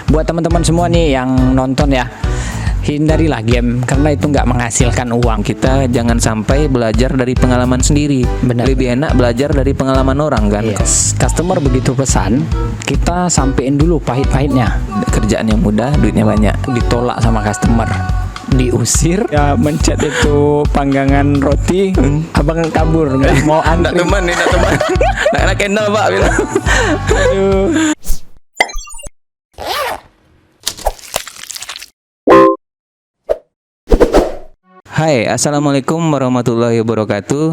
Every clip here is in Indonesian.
Buat teman-teman semua nih yang nonton ya, hindarilah game karena itu nggak menghasilkan uang. Kita jangan sampai belajar dari pengalaman sendiri. Benar. Lebih enak belajar dari pengalaman orang kan. Yes. Customer begitu pesan, kita sampein dulu pahit-pahitnya. Kerjaan yang mudah, duitnya banyak. Ditolak sama customer, diusir, ya mencet itu panggangan roti, abang kabur nggak mau Nggak antri. teman nih, nggak teman. Nggak enak kendal pak. Bilang. Aduh. Hai, assalamualaikum warahmatullahi wabarakatuh.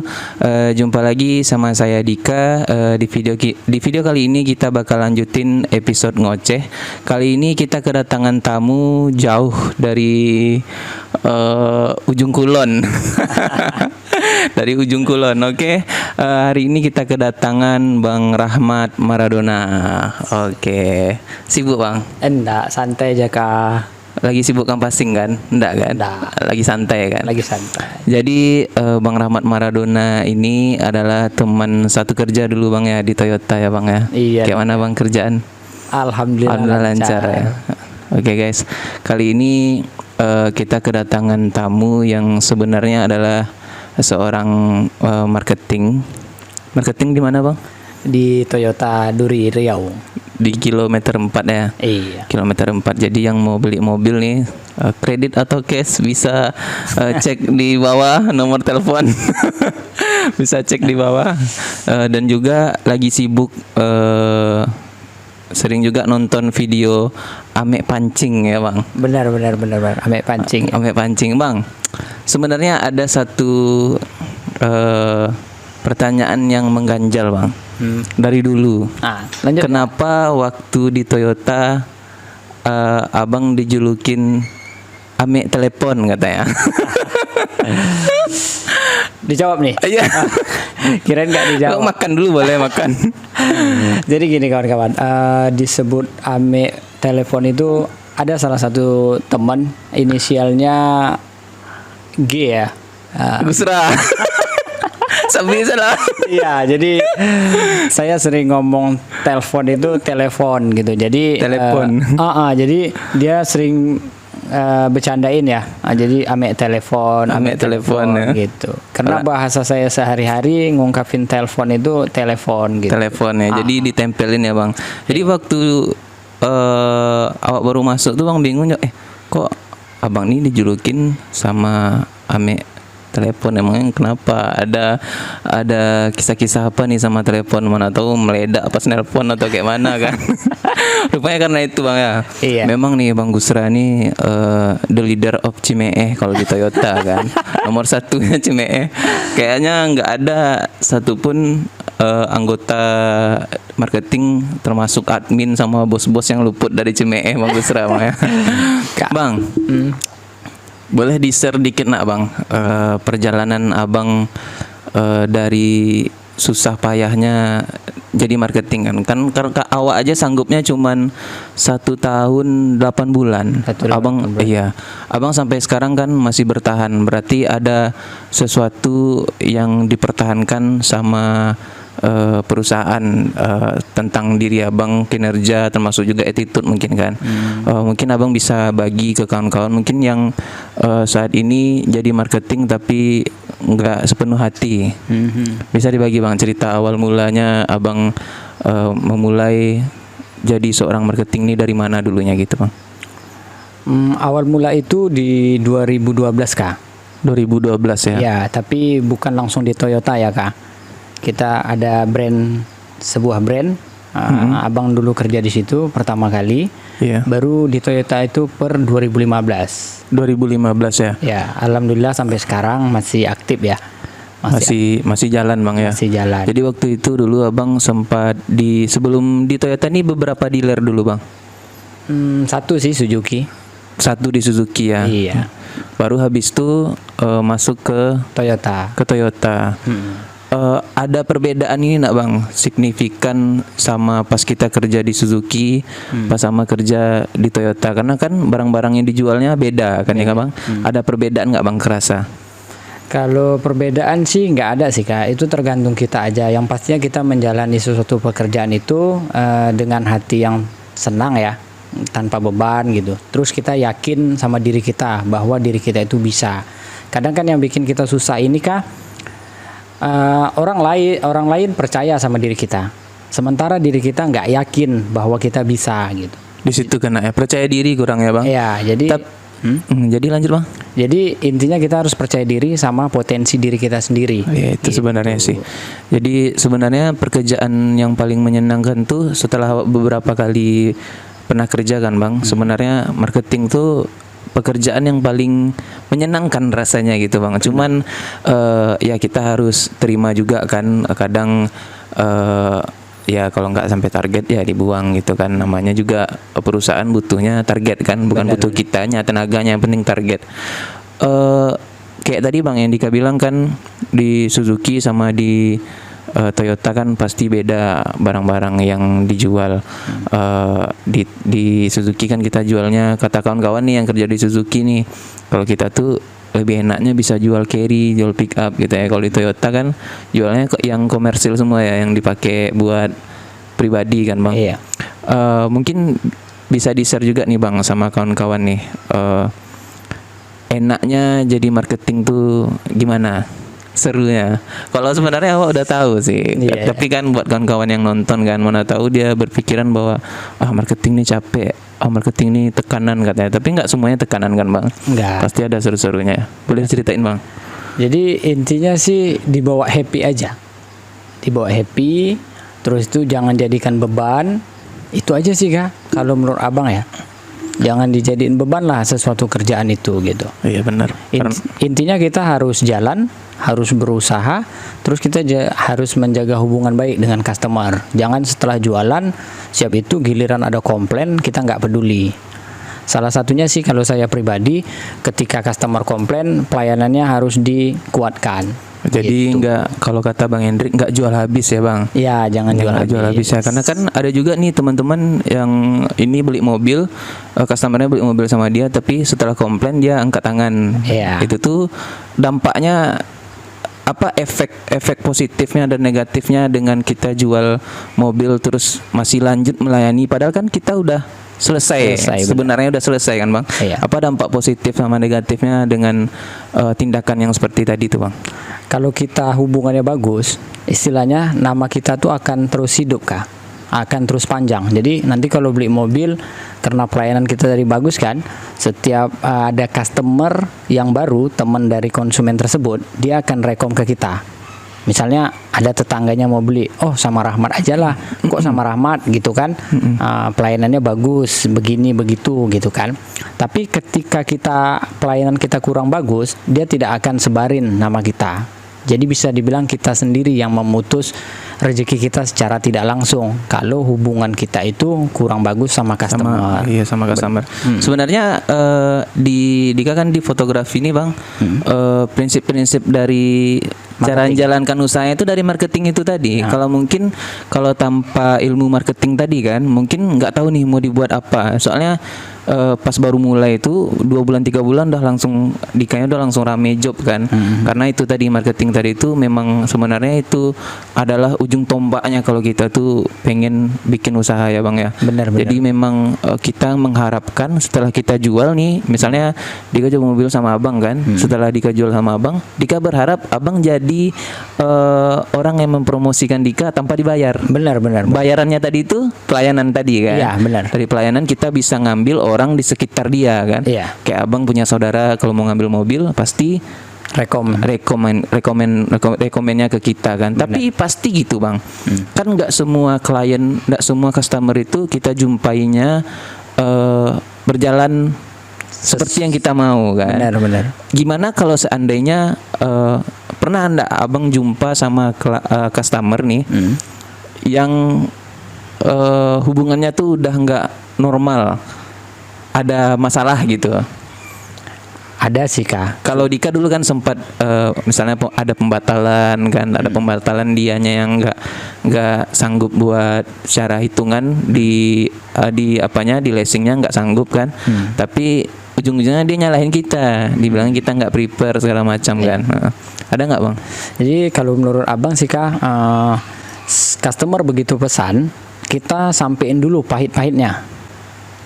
Jumpa lagi sama saya Dika. Di video kali ini kita bakal lanjutin episode ngoceh. Kali ini kita kedatangan tamu jauh dari ujung kulon. Dari ujung kulon, oke. Hari ini kita kedatangan Bang Rahmat Maradona. Oke. Sibuk Bang? Enggak, santai aja kak. Lagi sibuk kampasing kan? Enggak kan? Enggak. Lagi santai kan? Lagi santai. Jadi Bang Rahmat Maradona ini adalah teman satu kerja dulu Bang ya di Toyota ya Bang ya. Iya. Kayak mana Bang kerjaan? Alhamdulillah lancar ya. Oke guys, kali ini kita kedatangan tamu yang sebenarnya adalah seorang marketing. Marketing di mana Bang? Di Toyota Duri Riau. Di kilometer 4 ya. Iya. Kilometer 4. Jadi yang mau beli mobil nih kredit atau cash bisa cek di bawah nomor telepon. Bisa cek di bawah. Dan juga lagi sibuk sering juga nonton video Ame Pancing ya Bang. Benar. Ame pancing. Ame Pancing Bang. Sebenarnya ada satu pertanyaan yang mengganjal Bang. Dari dulu. Lanjut. Kenapa waktu di Toyota abang dijulukin Ame Telepon katanya? Dijawab nih. Iya. Kirain nggak dijawab. Makan dulu boleh makan. Jadi gini kawan-kawan, disebut Ame Telepon itu ada salah satu teman inisialnya G ya. Gusra. Sambil salah. Iya, jadi saya sering ngomong telepon itu telepon gitu. Jadi Telepon. Jadi dia sering bercandain ya. Jadi ame telepon ya. gitu. Karena bahasa saya sehari-hari ngungkapin telepon itu telepon gitu. Telepon ya. Jadi ditempelin ya Bang. Jadi waktu awak baru masuk tuh Bang bingung kok abang ini dijulukin sama Ame Telepon, emangnya kenapa? Ada kisah-kisah apa nih sama telepon? Mana tahu meledak pas nelpon atau kayak mana kan? Rupanya karena itu Bang ya. Iya. Memang nih Bang Gusra nih the leader of Cimeeh kalau di Toyota kan. Nomor satunya Cimeeh. Kayaknya nggak ada satupun anggota marketing termasuk admin sama bos-bos yang luput dari Cimeeh Bang Gusra Bang ya. Bang. Boleh di-share dikit nak Bang perjalanan abang dari susah payahnya jadi marketing kan awak aja sanggupnya cuman 1 tahun 8 bulan. Abang iya. Abang sampai sekarang kan masih bertahan. Berarti ada sesuatu yang dipertahankan sama perusahaan tentang diri abang, kinerja termasuk juga attitude mungkin kan. Mungkin abang bisa bagi ke kawan-kawan mungkin yang saat ini jadi marketing tapi nggak sepenuh hati. Bisa dibagi Bang cerita awal mulanya abang memulai jadi seorang marketing nih dari mana dulunya gitu Bang. Awal mula itu di 2012 Kak. 2012 ya. Ya, tapi bukan langsung di Toyota ya Kak. Kita ada sebuah brand. Abang dulu kerja di situ pertama kali. Iya. Baru di Toyota itu per 2015. 2015 ya. Ya, alhamdulillah sampai sekarang masih aktif ya. Masih jalan Bang ya. Masih jalan. Jadi waktu itu dulu abang sempat sebelum di Toyota ini beberapa dealer dulu Bang. Satu sih Suzuki. Satu di Suzuki ya. Iya. Baru habis itu masuk ke Toyota. Ada perbedaan ini nak Bang signifikan sama pas kita kerja di Suzuki pas sama kerja di Toyota karena kan barang-barang yang dijualnya beda kan ya Bang. Ada perbedaan nggak Bang kerasa? Kalau perbedaan sih nggak ada sih Kak, itu tergantung kita aja. Yang pastinya kita menjalani sesuatu pekerjaan itu dengan hati yang senang ya. tanpa beban gitu. Terus kita yakin sama diri kita bahwa diri kita itu bisa. Kadang kan yang bikin kita susah ini kah, orang lain percaya sama diri kita, sementara diri kita nggak yakin bahwa kita bisa gitu. Di situ kena ya, percaya diri kurang ya bang. Iya, jadi jadi lanjut bang. jadi intinya kita harus percaya diri sama potensi diri kita sendiri. Ya, itu sebenarnya sih. Jadi sebenarnya pekerjaan yang paling menyenangkan tuh setelah beberapa kali pernah kerja kan bang. Sebenarnya marketing tuh pekerjaan yang paling menyenangkan rasanya gitu bang. Cuman ya kita harus terima juga kan, kadang ya kalau nggak sampai target ya dibuang gitu kan. Namanya juga perusahaan butuhnya target kan, bukan butuh kitanya, tenaganya, yang penting target. Kayak tadi bang yang Dika bilang kan, di Suzuki sama di Toyota kan pasti beda barang-barang yang dijual. Di Suzuki kan kita jualnya, kata kawan-kawan nih yang kerja di Suzuki nih, kalau kita tuh lebih enaknya bisa jual carry, jual pick up gitu ya. Kalau di Toyota kan jualnya yang komersil semua ya, yang dipakai buat pribadi kan bang. Iya. Mungkin bisa di-share juga nih bang sama kawan-kawan nih, enaknya jadi marketing tuh gimana serunya. Kalau sebenarnya awak udah tahu sih, tapi kan buat kawan-kawan yang nonton kan, mana tahu dia berpikiran bahwa marketing ini capek, marketing ini tekanan katanya. Tapi nggak semuanya tekanan kan bang. Nggak. Pasti ada seru-serunya. Boleh ceritain bang? Jadi intinya sih dibawa happy aja, dibawa happy. Terus itu jangan jadikan beban. Itu aja sih kak. Kalau menurut abang ya, jangan dijadiin beban lah sesuatu kerjaan itu gitu. Iya benar. Intinya kita harus jalan, harus berusaha, terus kita harus menjaga hubungan baik dengan customer. Jangan setelah jualan, siap itu giliran ada komplain kita nggak peduli. Salah satunya sih kalau saya pribadi, ketika customer komplain, pelayanannya harus dikuatkan. Jadi gitu. nggak, kalau kata Bang Hendrik, nggak jual habis ya Bang? Ya, jangan jual habis ya, karena kan ada juga nih teman-teman yang ini beli mobil, customernya beli mobil sama dia, tapi setelah komplain dia angkat tangan. Iya. Itu tuh dampaknya apa, efek positifnya dan negatifnya dengan kita jual mobil terus masih lanjut melayani, padahal kan kita udah selesai sebenarnya udah selesai kan Bang? Iya. Apa dampak positif sama negatifnya dengan tindakan yang seperti tadi tuh Bang? Kalau kita hubungannya bagus, istilahnya nama kita tuh akan terus hidup kak, akan terus panjang. Jadi nanti kalau beli mobil, karena pelayanan kita dari bagus kan, setiap ada customer yang baru, teman dari konsumen tersebut, dia akan rekom ke kita. Misalnya ada tetangganya mau beli, oh sama Rahmat aja lah, kok sama Rahmat gitu kan, pelayanannya bagus, begini begitu gitu kan. Tapi ketika pelayanan kita kurang bagus, dia tidak akan sebarin nama kita. Jadi bisa dibilang kita sendiri yang memutus rezeki kita secara tidak langsung kalau hubungan kita itu kurang bagus sama customer. Sama customer. Sebenarnya di Dika kan di fotografi ini Bang, prinsip-prinsip dari cara menjalankan usahanya itu dari marketing itu tadi. Kalau mungkin kalau tanpa ilmu marketing tadi kan, mungkin nggak tahu nih mau dibuat apa. Soalnya pas baru mulai itu 2 bulan 3 bulan udah langsung Dikanya udah langsung rame job kan. Karena itu tadi marketing tadi itu memang sebenarnya itu adalah ujung tombaknya kalau kita tuh pengen bikin usaha ya Bang ya. Benar. Jadi memang kita mengharapkan setelah kita jual nih, misalnya Dika jual mobil sama Abang kan, setelah Dika jual sama Abang, Dika berharap Abang jadi orang yang mempromosikan Dika tanpa dibayar. Benar. Bayarannya tadi itu pelayanan tadi kan. Iya, benar. Dari pelayanan kita bisa ngambil orang di sekitar dia kan. Iya. Kayak Abang punya saudara kalau mau ngambil mobil pasti rekomennya ke kita kan. Benar. Tapi pasti gitu Bang. Kan nggak semua klien, nggak semua customer itu kita jumpainya berjalan seperti yang kita mau kan. Benar. Gimana kalau seandainya pernah anda Abang jumpa sama customer nih yang hubungannya tuh udah nggak normal, ada masalah gitu? Ada sih kak. Kalau Dika dulu kan sempat misalnya ada pembatalan kan, ada pembatalan dianya yang nggak sanggup buat secara hitungan di leasingnya nggak sanggup kan, tapi ujung-ujungnya dia nyalahin kita, dibilang kita nggak prepare segala macam kan. Ada nggak Bang? Jadi kalau menurut abang sih kak, customer begitu pesan, kita sampein dulu pahit-pahitnya.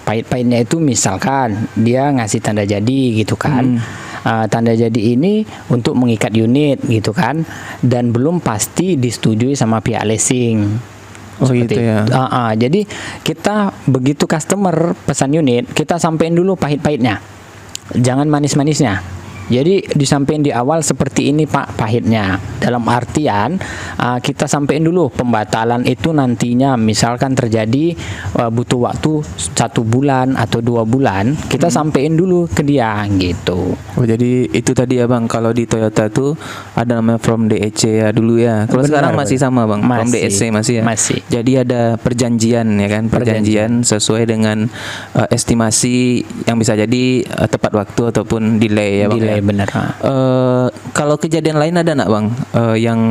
pahit-pahitnya itu misalkan dia ngasih tanda jadi gitu kan. Tanda jadi ini untuk mengikat unit gitu kan, dan belum pasti disetujui sama pihak leasing. Oh gitu ya. Jadi kita begitu customer pesan unit, kita sampein dulu pahit-pahitnya, jangan manis-manisnya. Jadi disampaikan di awal seperti ini Pak pahitnya. Dalam artian kita sampaikan dulu pembatalan itu nantinya misalkan terjadi butuh waktu 1 bulan atau 2 bulan, kita sampaikan dulu ke dia gitu. Oh jadi itu tadi ya Bang, kalau di Toyota tuh ada namanya from DEC ya dulu ya. Kalau sekarang masih sama Bang, from DEC masih ya. Masih. Jadi ada perjanjian ya kan, perjanjian sesuai dengan estimasi yang bisa jadi tepat waktu ataupun delay ya Bang. Delay, benar. Kalau kejadian lain ada nggak Bang, yang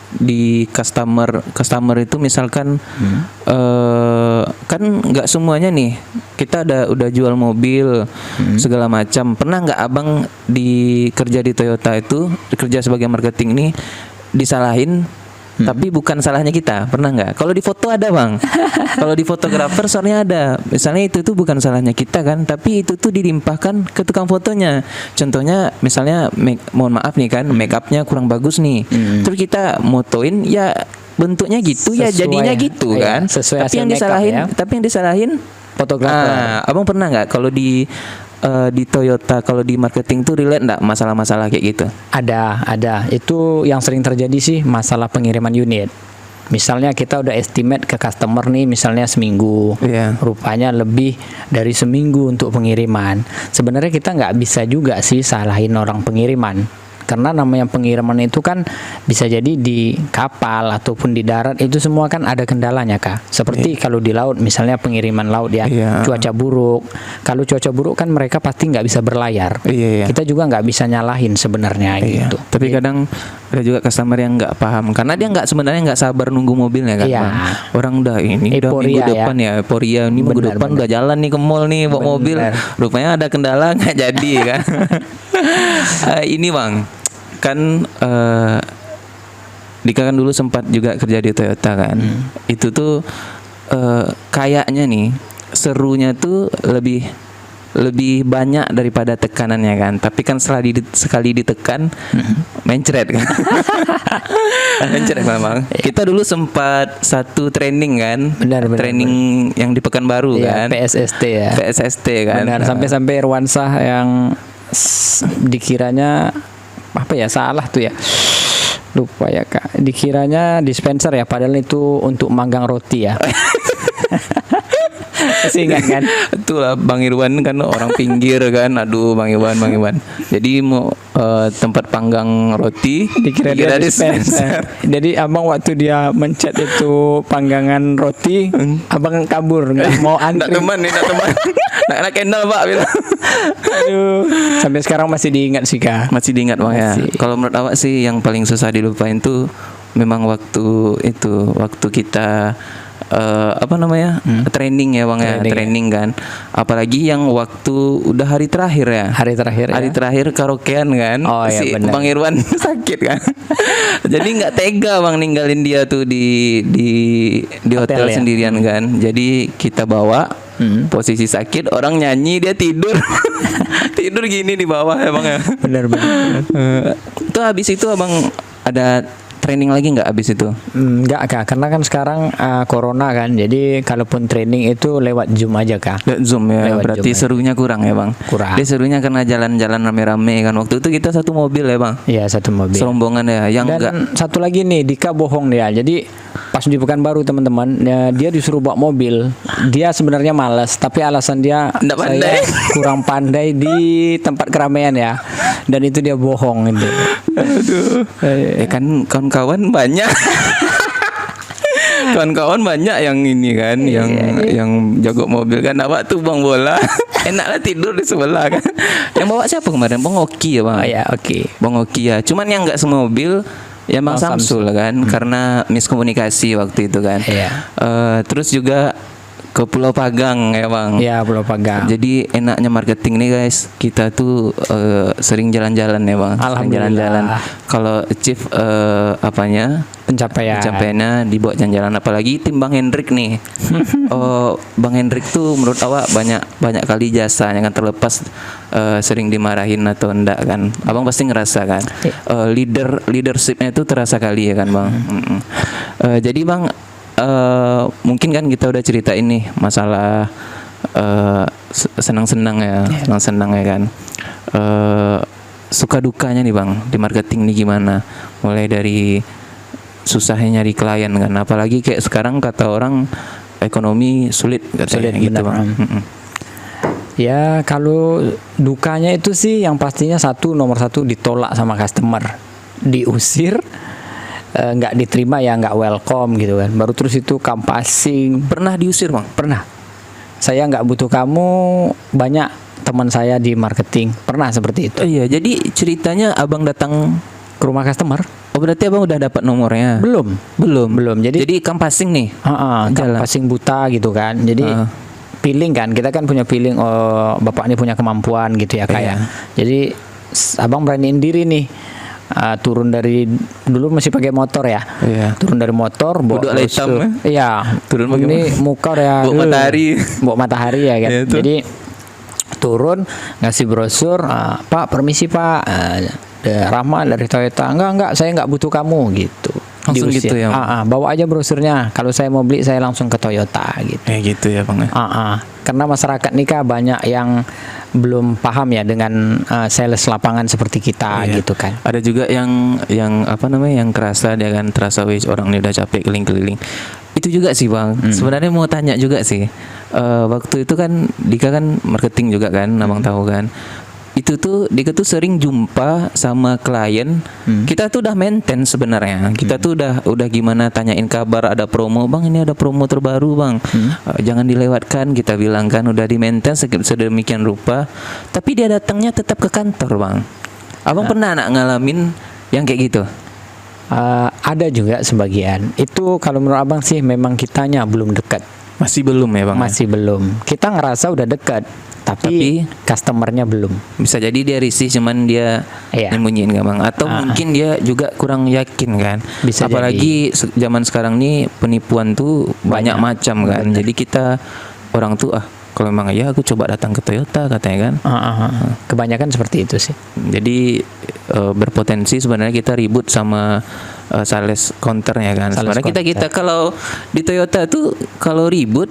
di customer itu misalkan kan nggak semuanya nih kita udah jual mobil segala macam. Pernah nggak Abang kerja di Toyota itu, kerja sebagai marketing ini disalahin tapi bukan salahnya kita? Pernah nggak? Kalau di foto ada Bang. Kalau di fotografer soalnya ada. Misalnya itu tuh bukan salahnya kita kan, tapi itu tuh dilimpahkan ke tukang fotonya. Contohnya misalnya mohon maaf nih kan, make upnya kurang bagus nih. Terus kita motoin ya bentuknya gitu ya jadinya gitu kan. Sesuai Tapi yang disalahin fotografer. Abang pernah nggak kalau di Toyota, kalau di marketing tuh relate nggak masalah-masalah kayak gitu? Ada. Itu yang sering terjadi sih, masalah pengiriman unit. Misalnya kita udah estimate ke customer nih, misalnya seminggu, rupanya lebih dari seminggu untuk pengiriman. Sebenarnya kita nggak bisa juga sih salahin orang pengiriman. Karena namanya pengiriman itu kan bisa jadi di kapal ataupun di darat, itu semua kan ada kendalanya Kak. Seperti kalau di laut misalnya pengiriman laut ya, cuaca buruk. Kalau cuaca buruk kan mereka pasti nggak bisa berlayar. Kita juga nggak bisa nyalahin sebenarnya gitu. Tapi kadang ada juga customer yang nggak paham karena dia sebenarnya nggak sabar nunggu mobilnya kan. Orang udah ini udah minggu depan ya, euforia ini minggu depan udah jalan nih ke mall nih bawa mobil. Rupanya ada kendala nggak jadi kan. Ini Bang, kan Dika kan dulu sempat juga kerja di Toyota kan. Itu tuh kayaknya nih serunya tuh lebih banyak daripada tekanannya kan. Tapi kan sekali ditekan mencret kan. Mencret memang. Kita dulu sempat satu training kan. Benar. Training yang di Pekanbaru kan. PSST ya. PSST kan. Benar, sampai Irwansah yang dikiranya apa ya, salah tuh ya, lupa ya Kak, dikiranya dispenser ya, padahal itu untuk manggang roti ya. Masih ingat kan? Itulah Bang Irwan kan orang pinggir kan. Aduh Bang Irwan. Jadi mau tempat panggang roti dikira dispenser. Jadi abang waktu dia mencet itu panggangan roti, abang kabur nggak mau antri. Nggak teman. Nak kendal Pak bilang. Aduh, sampai sekarang masih diingat sih Kak. Masih diingat Bang ya. Kalau menurut awak sih yang paling susah dilupain tuh memang waktu kita training ya Bang ya, training kan. Apalagi yang waktu udah hari terakhir ya. Hari terakhir karaokean kan. Si Bang Irwan sakit kan. Jadi nggak tega Bang ninggalin dia tuh di hotel sendirian kan. Jadi kita bawa posisi sakit, orang nyanyi dia tidur. Tidur gini di bawah ya Bang ya. Benar. Tuh habis itu Abang ada training lagi nggak abis itu? Nggak Kak, karena kan sekarang corona kan, jadi kalaupun training itu lewat Zoom aja Kak. Zoom ya, berarti serunya kurang ya Bang? Kurang. Dia serunya karena jalan-jalan rame-rame kan, waktu itu kita satu mobil ya Bang? Iya, satu mobil. Serombongan ya, yang dan enggak. Satu lagi nih, Dika bohong dia, jadi pas di Pekanbaru teman-teman, dia disuruh bawa mobil, dia sebenarnya malas, tapi alasan dia saya kurang pandai di tempat keramaian ya, dan itu dia bohong itu. Aduh. Kan kawan-kawan banyak. Kawan-kawan banyak yang ini kan, yang jago mobil kan. Awak tuh Bang bola, enaklah tidur di sebelah kan. Yang bawa siapa kemarin? Bang Oki ya Bang? Oh ya, Oki. Bang Oki ya. Cuman yang nggak semua mobil ya Bang Samsul kan, karena miskomunikasi waktu itu kan. Terus juga ke Pulau Pagang ya bang. Ya, Pulau Pagang. Jadi enaknya marketing nih guys, kita tuh sering jalan-jalan ya bang. Sering Alhamdulillah. jalan-jalan. Kalau achieve pencapaiannya dibawa jalan-jalan, apalagi tim Bang Hendrik nih. Bang Hendrik tuh menurut awak banyak kali jasa, yang terlepas sering dimarahin atau enggak kan. Abang pasti ngerasa kan. Leadershipnya itu terasa kali ya kan bang. Jadi bang, mungkin kan kita udah ceritain nih masalah senang-senang ya, senang-senang ya kan. Suka dukanya nih bang di marketing nih gimana? Mulai dari susahnya nyari klien kan, apalagi kayak sekarang kata orang ekonomi sulit katanya gitu bang. Ya kalau dukanya itu sih yang pastinya nomor satu ditolak sama customer, diusir, nggak diterima ya, nggak welcome gitu kan. Baru terus itu kampasing. Pernah diusir bang? Pernah. Saya nggak butuh kamu, banyak teman saya di marketing pernah seperti itu. Iya, jadi ceritanya abang datang Ke rumah customer? Oh berarti abang udah dapat nomornya? Belum. Jadi kampasing nih. Kampasing buta gitu kan. Jadi feeling kan, kita kan punya feeling, oh bapak ini punya kemampuan gitu ya kayak. Jadi abang beraniin diri nih. Turun dari, dulu masih pakai motor ya. Turun dari motor bawa brosur. Iya. Turun ini muka ya. Bawa matahari ya kan. Jadi turun ngasih brosur, Pak permisi Pak, Rahma dari Toyota. Enggak, saya nggak butuh kamu gitu. Langsung Diusir. gitu ya. Bawa aja brosurnya. Kalau saya mau beli saya langsung ke Toyota gitu. Gitu ya bang. Karena masyarakat nih Kak banyak yang belum paham ya dengan sales lapangan seperti kita gitu kan. Ada juga yang yang kerasa dia kan, terasa wis orang ini udah capek keliling-keliling. Itu juga sih bang. Sebenarnya mau tanya juga sih. Waktu itu kan Dika kan marketing juga kan, abang tahu kan. Itu tuh Dika tuh sering jumpa sama klien. Kita tuh udah maintain sebenarnya. Kita tuh udah gimana tanyain kabar, ada promo bang, ini ada promo terbaru bang. Jangan dilewatkan, kita bilang kan, udah di maintain sedemikian rupa. Tapi dia datangnya tetap ke kantor bang. Abang pernah ngalamin yang kayak gitu? Ada juga sebagian. Itu kalau menurut abang sih memang kitanya belum dekat. Masih belum ya bang? Masih belum. Kita ngerasa udah dekat, tapi customernya belum. Bisa jadi dia risih, cuman dia nyembunyiin gak bang? Atau mungkin dia juga kurang yakin kan? Bisa apalagi zaman sekarang nih penipuan tuh banyak macam kan. Jadi kita orang tuh kalau memang ya aku coba datang ke Toyota katanya kan. Kebanyakan seperti itu sih. Jadi berpotensi sebenarnya kita ribut sama sales counternya kan. Sebenarnya kita kalau di Toyota tuh kalau ribut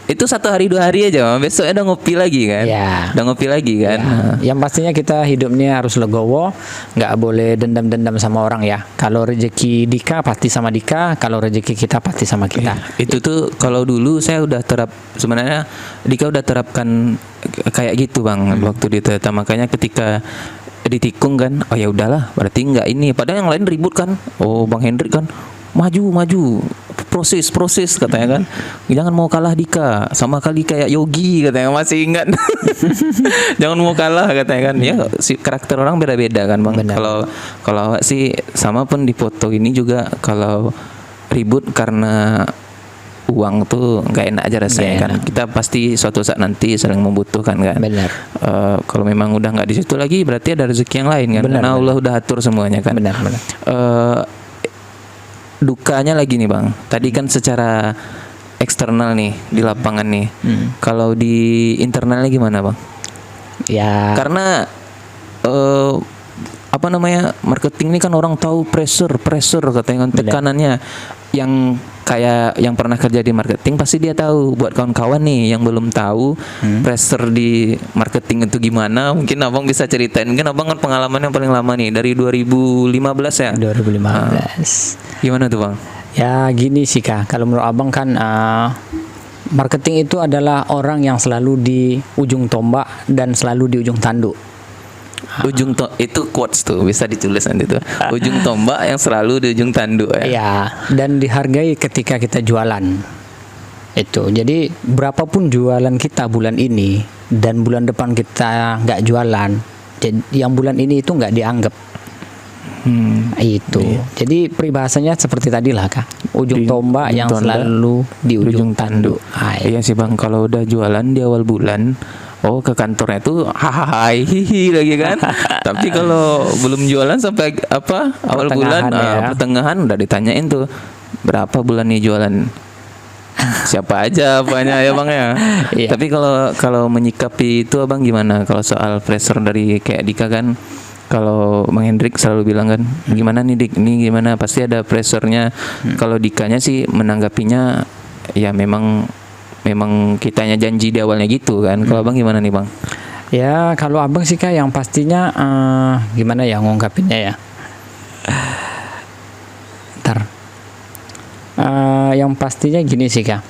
itu 1 hari 2 hari aja, besoknya udah ngopi lagi kan. Udah ngopi lagi kan. Yang pastinya kita hidupnya harus legowo, nggak boleh dendam-dendam sama orang ya. Kalau rezeki Dika pasti sama Dika, kalau rezeki kita pasti sama kita. Itu tuh kalau dulu saya udah sebenarnya Dika udah terapkan kayak gitu bang. Waktu di Toyota, makanya ketika ditikung kan, oh ya udahlah, berarti nggak ini. Padahal yang lain ribut kan. Oh Bang Hendrik kan maju proses katanya kan, jangan mau kalah Dika, sama kali kayak Yogi katanya, masih ingat. Jangan mau kalah katanya kan. Ya si karakter orang beda-beda kan bang. Kalau awak sih sama pun di foto ini juga, kalau ribut karena uang tuh nggak enak aja rasanya kan. Kita pasti suatu saat nanti saling membutuhkan kan. Kalau memang udah nggak di situ lagi, berarti ada rezeki yang lain kan. Karena Allah udah atur semuanya kan. Dukanya lagi nih bang, tadi kan secara eksternal nih di lapangan nih. Kalau di internalnya gimana bang? Ya karena marketing ini kan orang tahu pressure katanya kan, tekanannya. Yang kayak yang pernah kerja di marketing pasti dia tahu. Buat kawan-kawan nih yang belum tahu pressure di marketing itu gimana, mungkin abang bisa ceritain. Mungkin abang kan pengalaman yang paling lama nih dari 2015 ya. 2015. Gimana tuh bang? Ya gini sih Kak, kalau menurut abang kan marketing itu adalah orang yang selalu di ujung tombak dan selalu di ujung tanduk. Itu quotes tuh bisa ditulis nanti tuh. Ujung tombak yang selalu di ujung tanduk ya. Iya, dan dihargai ketika kita jualan. Itu. Jadi berapapun jualan kita bulan ini dan bulan depan kita nggak jualan, jadi yang bulan ini itu nggak dianggap. Itu. Jadi peribahasanya seperti tadi lah Kak. ujung Di tombak ujung yang tombak, selalu di ujung tanduk. Iya sih bang, kalau udah jualan di awal bulan, oh ke kantornya tuh hahaha hihi lagi kan. Tapi kalau belum jualan sampai apa awal bulan, Pertengahan ya. pertengahan udah ditanyain tuh berapa bulan nih jualan. Siapa aja apanya ya bang ya. Iya. Tapi kalau menyikapi itu abang gimana? Kalau soal pressure dari kayak Dika kan, kalau Bang Hendrik selalu bilang kan, gimana nih Dik, ini gimana? Pasti ada pressure-nya. Kalau Dikanya sih menanggapinya ya memang kitanya janji di awalnya gitu kan. Kalau abang gimana nih bang? Ya kalau abang sih Kak yang pastinya gimana ya ngungkapinnya ya. Ntar. Yang pastinya gini sih Kak.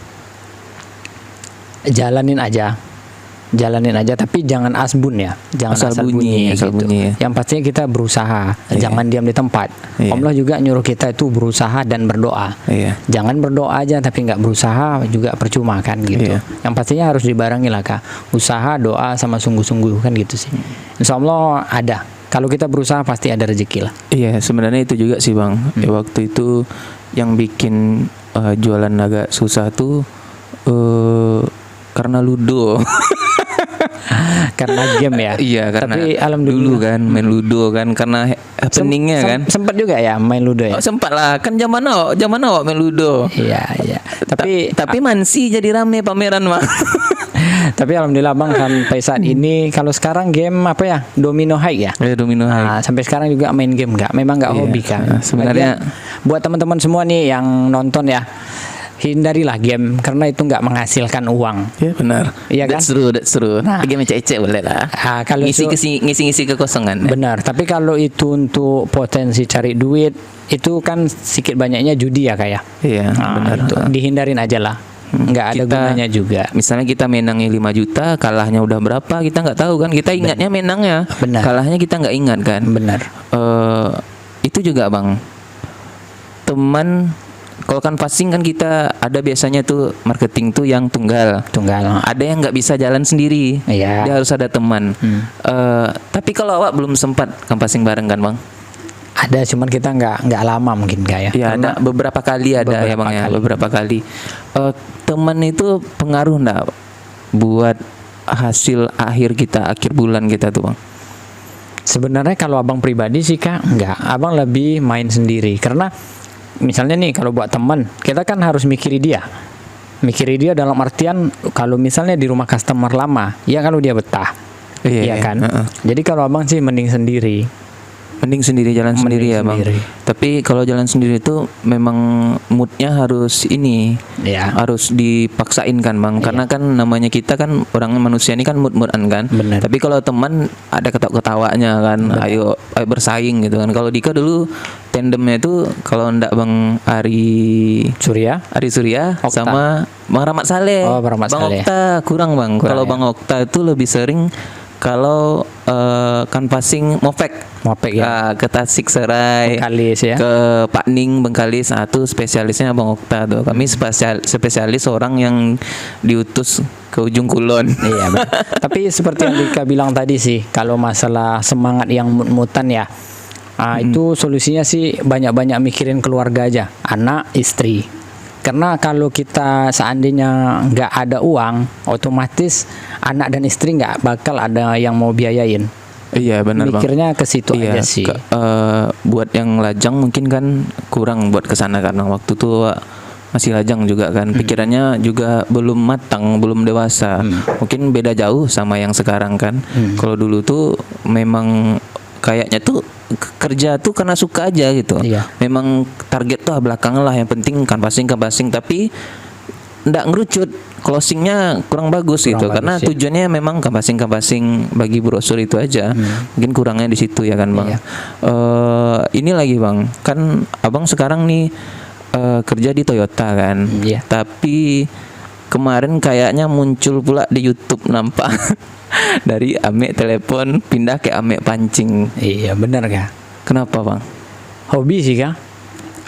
Jalanin aja tapi jangan asbun ya, jangan asal bunyi, asal gitu. bunyi. Yang pastinya kita berusaha, jangan diam di tempat. Iya. Allah juga nyuruh kita itu berusaha dan berdoa. Iya. Jangan berdoa aja tapi nggak berusaha juga percuma kan gitu. Iya. Yang pastinya harus dibarengi lah Kak, usaha, doa sama sungguh-sungguh kan gitu sih. Insya Allah ada. Kalau kita berusaha pasti ada rezeki lah. Iya, sebenarnya itu juga sih bang. Ya, waktu itu yang bikin jualan agak susah tuh karena ludo. Karena game ya. Iya, karena Tapi dulu alhamdulillah kan main ludo kan karena happeningnya kan. sempat juga ya main ludo ya. Oh, sempat lah, kan zaman awak main ludo. Iya. Tapi Mansi jadi rame pameran mah. tapi alhamdulillah Bang sampai saat ini kalau sekarang game apa ya? Domino High ya. Domino High. Sampai sekarang juga main game nggak? Memang nggak Iya. hobi kan? Nah, sebenarnya- Lagian, buat teman-teman semua nih yang nonton ya, hindarilah game karena itu nggak menghasilkan uang. Iya benar. Iya kan? That's true. Nah. Game ecek boleh lah. Kalau Ngisi kekosongan. benar, tapi kalau itu untuk potensi cari duit itu kan sedikit banyaknya judi ya kayak. Iya, benar. Itu dihindarin aja lah. Nggak ada gunanya juga. Misalnya kita menangnya 5 juta, kalahnya udah berapa kita nggak tahu kan. Kita ingatnya menangnya. Benar. Kalahnya kita nggak ingat kan. Benar. Itu juga bang. Teman, kalau kan passing kan kita ada biasanya tuh marketing tuh yang tunggal. Ada yang nggak bisa jalan sendiri. Iya. Dia harus ada teman. Tapi kalau awak belum sempat kan passing bareng kan bang? Ada, cuman kita nggak lama mungkin kayak. Ya ada beberapa kali ada ya bang ya, beberapa kali. Teman itu pengaruh nggak buat hasil akhir bulan kita tuh bang? Sebenarnya kalau abang pribadi sih Kak, nggak. Abang lebih main sendiri karena misalnya nih kalau buat teman kita kan harus mikiri dia dalam artian kalau misalnya di rumah customer lama ya kalau dia betah, iya kan. Jadi kalau abang sih mending sendiri. Mending sendiri jalan sendiri ya bang. Tapi kalau jalan sendiri itu memang moodnya harus Ya. harus dipaksain kan bang. Karena kan namanya kita kan orang manusia ini kan mood-moodan kan. Bener. Tapi kalau teman ada ketawa-ketawanya kan. Ayo bersaing gitu kan. Kalau Dika dulu tandemnya itu kalau ndak bang Ari Surya Okta. sama Bang Rahmat Saleh. Oh, Bang Rahmat Saleh. Okta kurang bang. Kalau ya. Bang Okta itu lebih sering kalau kan passing Mopek ya. ke Tasik Serai, Bengkalis ya. ke Pak Ning Bengkalis, itu spesialisnya Bang Okta tuh. Kami spesialis orang yang diutus ke ujung kulon. Iya, benar. Tapi seperti yang Dika bilang tadi sih, kalau masalah semangat yang mut-mutan ya, itu solusinya sih banyak-banyak mikirin keluarga aja, anak, istri. Karena kalau kita seandainya nggak ada uang, otomatis anak dan istri nggak bakal ada yang mau biayain. Iya benar bang. Mikirnya ke situ aja sih. Buat yang lajang mungkin kan kurang buat kesana karena waktu tuh masih lajang juga kan. Pikirannya juga belum matang, belum dewasa. Mungkin beda jauh sama yang sekarang kan. Kalau dulu tuh memang kayaknya tuh kerja tuh karena suka aja gitu. Iya. Memang target tuh belakangan lah, yang penting kan passing tapi ndak ngerucut, closingnya kurang bagus gitu. Karena ya. tujuannya memang kan passing bagi brosur itu aja. Mungkin kurangnya di situ ya kan bang. Iya. Ini lagi bang, kan abang sekarang nih kerja di Toyota kan. Iya. Tapi kemarin kayaknya muncul pula di YouTube nampak dari ame telepon pindah ke ame pancing. Iya, benar Kak. Kenapa bang? Hobi sih Kak.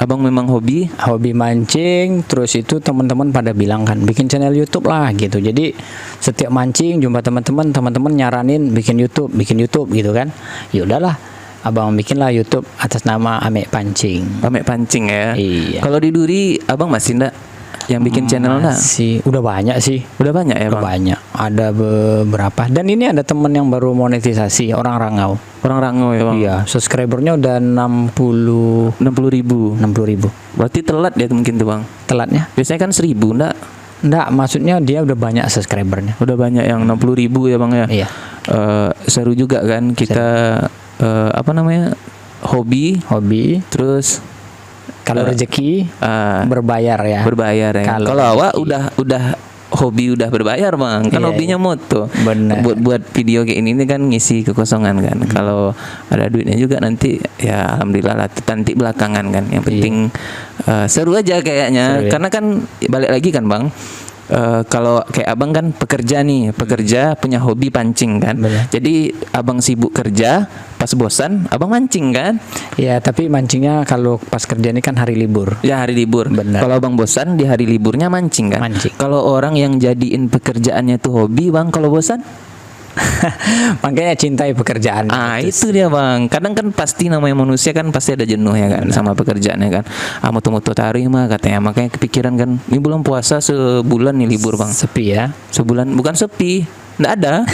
Abang memang hobi Mancing, terus itu teman-teman pada bilang kan bikin channel YouTube lah gitu. Jadi setiap mancing jumpa teman-teman nyaranin bikin YouTube gitu kan. Ya udahlah, abang bikinlah YouTube atas nama Ame Pancing. Ame Pancing ya. Iya. Kalau di Duri abang masih ndak yang bikin channel ndak? Sih, udah banyak sih. Udah banyak ya Udah bang. banyak. Ada beberapa. Dan ini ada temen yang baru monetisasi, orang Rangau. Orang Rango ya bang. Iya, subscribernya udah 60 60.000. 60.000. Berarti telat ya mungkin tuh bang. Telatnya? Biasanya kan 1.000 ndak? Enggak, maksudnya dia udah banyak subscribernya. Udah banyak yang 60.000 ya bang ya. Iya. Seru juga kan kita apa namanya, hobi terus Kalau rezeki berbayar ya. berbayar ya. Kalau Kalau awak rezeki. udah hobi udah berbayar bang, kan Iya, hobinya moto. Benar. Buat video kayak ini kan ngisi kekosongan kan. Kalau ada duitnya juga nanti ya alhamdulillah lah, nanti belakangan kan. Yang penting seru aja kayaknya. Seru ya. Karena kan balik lagi kan bang. Kalau kayak abang kan pekerja punya hobi pancing kan. Benar. Jadi abang sibuk kerja, pas bosan abang mancing kan. Ya, tapi mancingnya kalau pas kerja ini kan hari libur. Ya hari libur. Benar. Kalau abang bosan di hari liburnya mancing kan. Mancing. Kalau orang yang jadiin pekerjaannya tuh hobi bang, kalau bosan, Makanya cintai pekerjaan. itu dia bang. Kadang kan pasti namanya manusia kan pasti ada jenuh ya kan sama pekerjaannya kan. Moto-moto tarik mah katanya. Makanya kepikiran kan, ini bulan puasa sebulan nih libur bang. Sepi ya. Sebulan bukan sepi, nggak ada.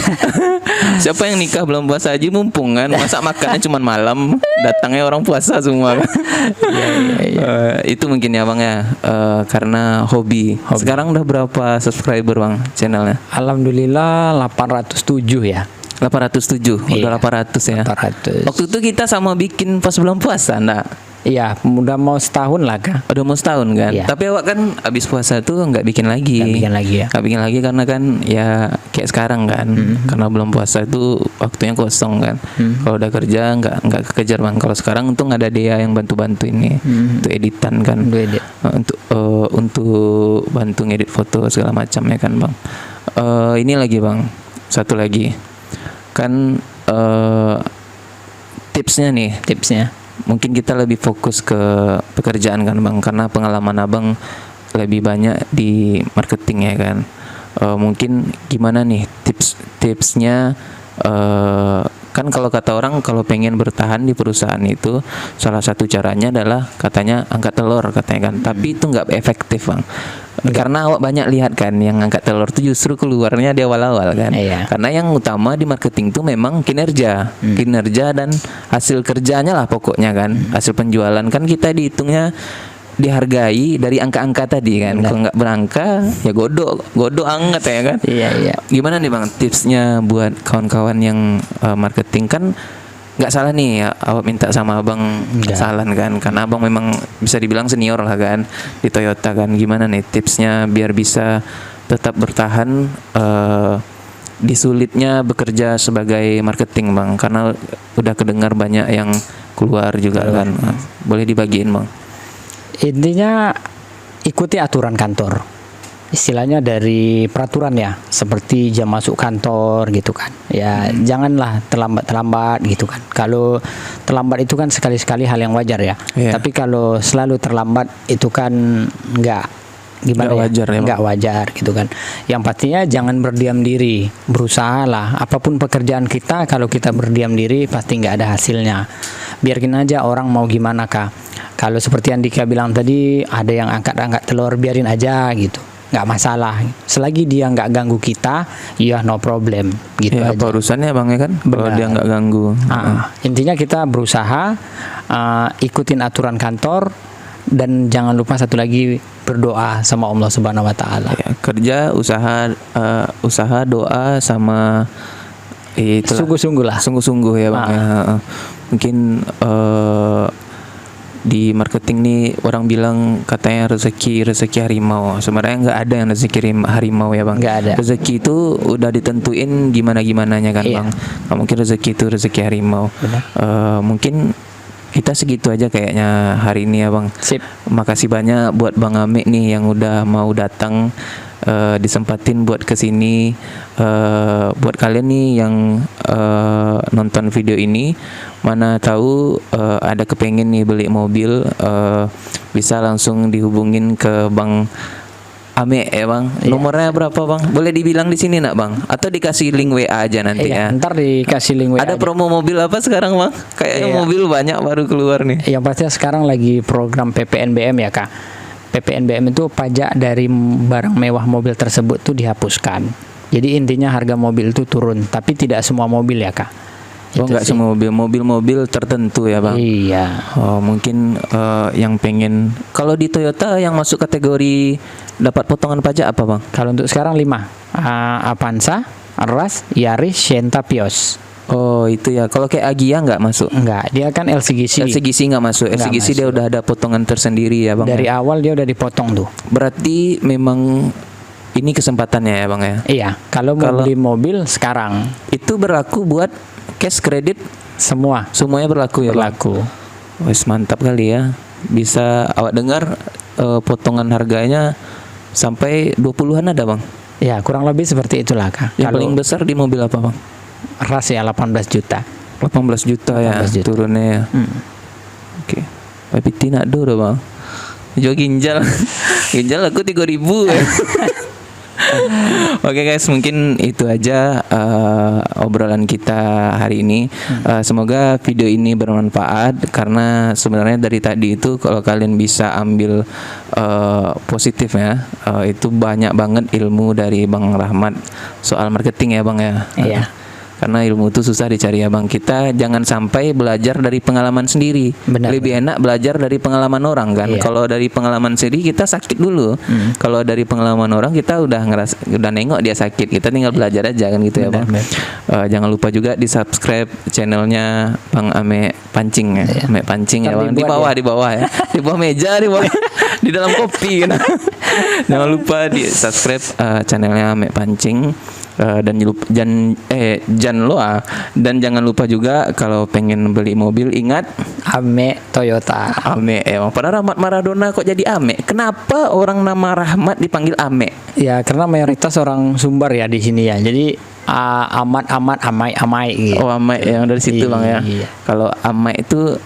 Siapa yang nikah belum puasa aja mumpung kan. Masa makannya cuma malam, datangnya orang puasa semua kan. Itu mungkin ya bang ya, karena hobi. Sekarang udah berapa subscriber bang channelnya? Alhamdulillah 807 ya. 807, udah 800 ya. 800. Waktu itu kita sama bikin pas bulan puasa, enggak? Iya, udah mau setahun lah kak. Udah mau setahun kan. Iya. Tapi awak kan abis puasa tuh nggak bikin lagi. Nggak bikin lagi ya. Nggak bikin lagi karena kan ya kayak sekarang kan. Karena belum puasa itu waktunya kosong kan. Kalau udah kerja nggak kekejar bang. Kalau sekarang untung ada dia yang bantu ini untuk editan kan. Untuk bantu ngedit foto segala macam ya kan bang. Ini lagi bang, satu lagi kan tipsnya mungkin kita lebih fokus ke pekerjaan kan bang, karena pengalaman abang lebih banyak di marketing ya kan. Mungkin gimana nih tipsnya, kan kalau kata orang kalau pengen bertahan di perusahaan itu salah satu caranya adalah katanya angkat telur katanya kan. Tapi itu nggak efektif bang. Karena awak banyak lihat kan yang angkat telur itu justru keluarnya di awal-awal kan. Iya. Karena yang utama di marketing itu memang kinerja dan hasil kerjanya lah pokoknya kan. Hasil penjualan kan kita dihitungnya dihargai dari angka-angka tadi kan. Kalau nggak berangka ya godok angkat ya kan. Iya. Gimana nih bang tipsnya buat kawan-kawan yang marketing? Kan nggak salah nih ya, awak minta sama abang saran kan, karena abang memang bisa dibilang senior lah kan di Toyota kan. Gimana nih tipsnya biar bisa tetap bertahan di sulitnya bekerja sebagai marketing bang, karena udah kedengar banyak yang keluar juga kan. Boleh dibagiin bang? Intinya ikuti aturan kantor. Istilahnya dari peraturan ya, seperti jam masuk kantor gitu kan. Ya janganlah terlambat gitu kan. Kalau terlambat itu kan sekali-sekali hal yang wajar ya. Tapi kalau selalu terlambat itu kan nggak wajar gitu kan. Yang pastinya jangan berdiam diri, berusahalah. Apapun pekerjaan kita, kalau kita berdiam diri pasti nggak ada hasilnya. Biarkin aja orang mau gimana kak. Kalau seperti Andika bilang tadi, ada yang angkat telur, biarin aja gitu. Nggak masalah, selagi dia nggak ganggu kita, ya no problem gitu aja. Apa urusannya bang ya kan, kalau dia nggak ganggu. Intinya kita berusaha ikutin aturan kantor, dan jangan lupa satu lagi, berdoa sama Allah Subhanahu Wa Taala. Kerja, usaha, doa sama sungguh-sungguh ya bang. Mungkin di marketing nih orang bilang katanya rezeki harimau. Sebenarnya nggak ada yang rezeki harimau ya bang. Nggak ada. Rezeki itu udah ditentuin gimananya kan bang. Nggak mungkin rezeki itu rezeki harimau. Mungkin kita segitu aja kayaknya hari ini ya bang. Sip. Makasih banyak buat Bang Ame nih yang udah mau datang, disempatin buat kesini. Buat kalian nih yang nonton video ini, mana tahu ada kepengen nih beli mobil, bisa langsung dihubungin ke Bang Ame ya bang. Nomornya berapa bang? Boleh dibilang di sini nak bang? Atau dikasih link WA aja nanti Iya, ya? ntar dikasih link WA Ada aja. promo mobil apa sekarang bang? Kayaknya Iya. mobil banyak baru keluar nih. Yang pasti sekarang lagi program PPNBM ya kak. PPNBM itu pajak dari barang mewah mobil tersebut tuh dihapuskan. Jadi intinya harga mobil itu turun, tapi tidak semua mobil ya kak. Oh Itu nggak sih. semua mobil tertentu ya bang? Iya. Oh mungkin yang pengen kalau di Toyota yang masuk kategori dapat potongan pajak apa bang? Kalau untuk sekarang 5, Avanza, Ras, Yaris, Sienta, Vios. Oh itu ya. Kalau kayak Agia nggak masuk? Enggak, dia kan LCGC. LCGC nggak masuk. Nggak LCGC dia masuk. udah ada potongan tersendiri ya bang. Dari ya? awal dia udah dipotong tuh. Berarti memang ini kesempatannya ya bang ya. Iya, kalau mau Kalau- beli mobil sekarang Itu berlaku buat cash kredit semua semuanya berlaku ya bang. berlaku. Wes mantap kali ya. Bisa awak dengar potongan harganya sampai 20-an ada bang. Ya, kurang lebih seperti itulah kak. Yang Kalau paling besar di mobil apa bang? Ras ya 18 juta. 18 juta ya 18 juta. turunnya ya. Oke. Tapi tidak dulu bang. Jual ginjal. Ginjal aku 3.000 ya. Oke guys, mungkin itu aja obrolan kita hari ini. Semoga video ini bermanfaat karena sebenarnya dari tadi itu kalau kalian bisa ambil positif ya, itu banyak banget ilmu dari Bang Rahmat soal marketing ya Bang ya. Iya. Karena ilmu itu susah dicari ya Bang. Kita jangan sampai belajar dari pengalaman sendiri. Benar, Lebih enak belajar dari pengalaman orang kan. Iya. Kalau dari pengalaman sendiri kita sakit dulu. Kalau dari pengalaman orang kita udah nengok dia sakit. Kita tinggal belajar aja kan gitu ya Bang. Jangan lupa juga di-subscribe channelnya Bang Ame Pancing ya. Ame Pancing ya Ntar Bang. Di dibuat bawah ya. di bawah ya. Di bawah meja di bawah. Di dalam kopi kan. Jangan lupa di-subscribe channelnya Ame Pancing. Dan jangan lupa juga kalau pengen beli mobil ingat Ame Toyota. Ame emang pada Rahmat Maradona kok jadi Ame. Kenapa orang nama Rahmat dipanggil Ame? Ya, karena mayoritas orang Sumbar ya di sini ya. Jadi amat amai gitu. Oh Ame yang dari situ Bang ya. Iya. Kalau Ame itu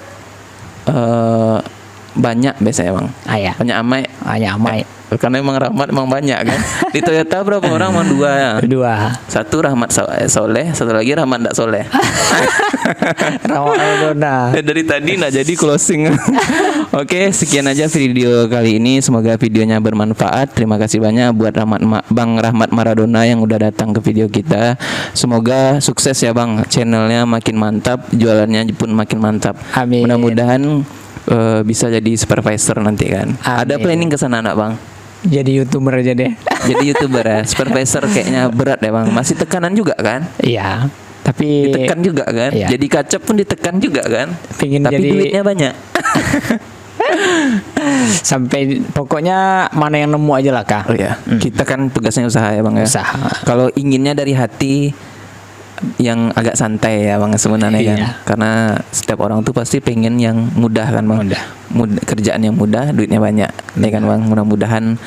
banyak biasanya Bang. Ya. Banyak Ame. Hanya amai. Karena emang Rahmat emang banyak kan. Di Toyota berapa orang? Emang 2 ya. Kedua, Satu Rahmat Soleh, satu lagi Rahmat ndak Soleh. Rahmat Maradona. Dari tadi nggak jadi closing. Oke, sekian aja video kali ini. Semoga videonya bermanfaat. Terima kasih banyak buat Bang Rahmat Maradona yang udah datang ke video kita. Semoga sukses ya Bang. Channelnya makin mantap, jualannya pun makin mantap. Amin. Mudah-mudahan bisa jadi supervisor nanti kan. Ada Amin. planning ke sana nak Bang? Jadi YouTuber aja deh. Jadi YouTuber ya. Supervisor kayaknya berat ya Bang. Masih tekanan juga kan? Iya. Tapi Ditekan juga kan? Iya. Jadi kacap pun ditekan juga kan? Pingin Tapi jadi duitnya banyak. sampai pokoknya mana yang nemu aja lah kak. Oh ya, kita kan tugasnya usaha ya Bang ya. Usaha. Kalau inginnya dari hati yang agak santai ya Bang sebenarnya kan. Iya. Karena setiap orang tuh pasti pengen yang mudah kan Bang. Kerjaan yang mudah, duitnya banyak. Ya kan Bang. Mudah-mudahan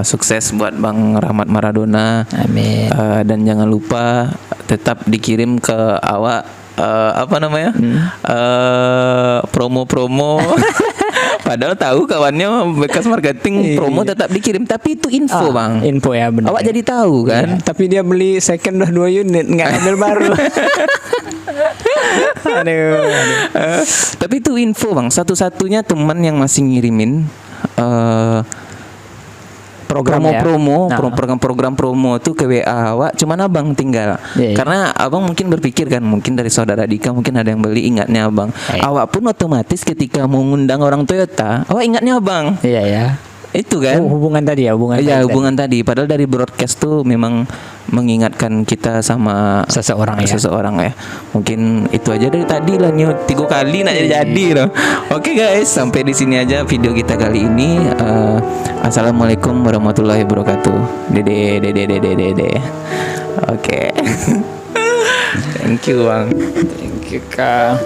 sukses buat Bang Rahmat Maradona. Amin. Dan jangan lupa tetap dikirim ke awak apa namanya? Promo-promo. Padahal tahu kawannya bekas marketing promo tetap dikirim, tapi itu info Bang. Info ya benar. Awak jadi tahu kan? Iya, tapi dia beli second udah 2 unit nggak ambil baru. Aduh. Tapi itu info Bang. Satu-satunya teman yang masih ngirimin Program ya? promo-promo, Nah. program-program promo tuh ke WA awak, cuman abang tinggal. Iya, iya. Karena abang mungkin berpikir kan, mungkin dari saudara Dika mungkin ada yang beli, ingatnya abang. Iya. Awak pun otomatis ketika mau ngundang orang Toyota, awak ingatnya abang. Iya ya. Itu kan? Hubungan tadi ya, hubungan. Iya tadi. hubungan tadi. Padahal dari broadcast tuh memang mengingatkan kita sama Seseorang ya. Seseorang ya. Mungkin itu aja dari tadi lah nyut 3 kali nak jadi loh. Oke guys, sampai di sini aja video kita kali ini. Assalamualaikum warahmatullahi wabarakatuh. Dede. Oke. Thank you Bang. Thank you kak.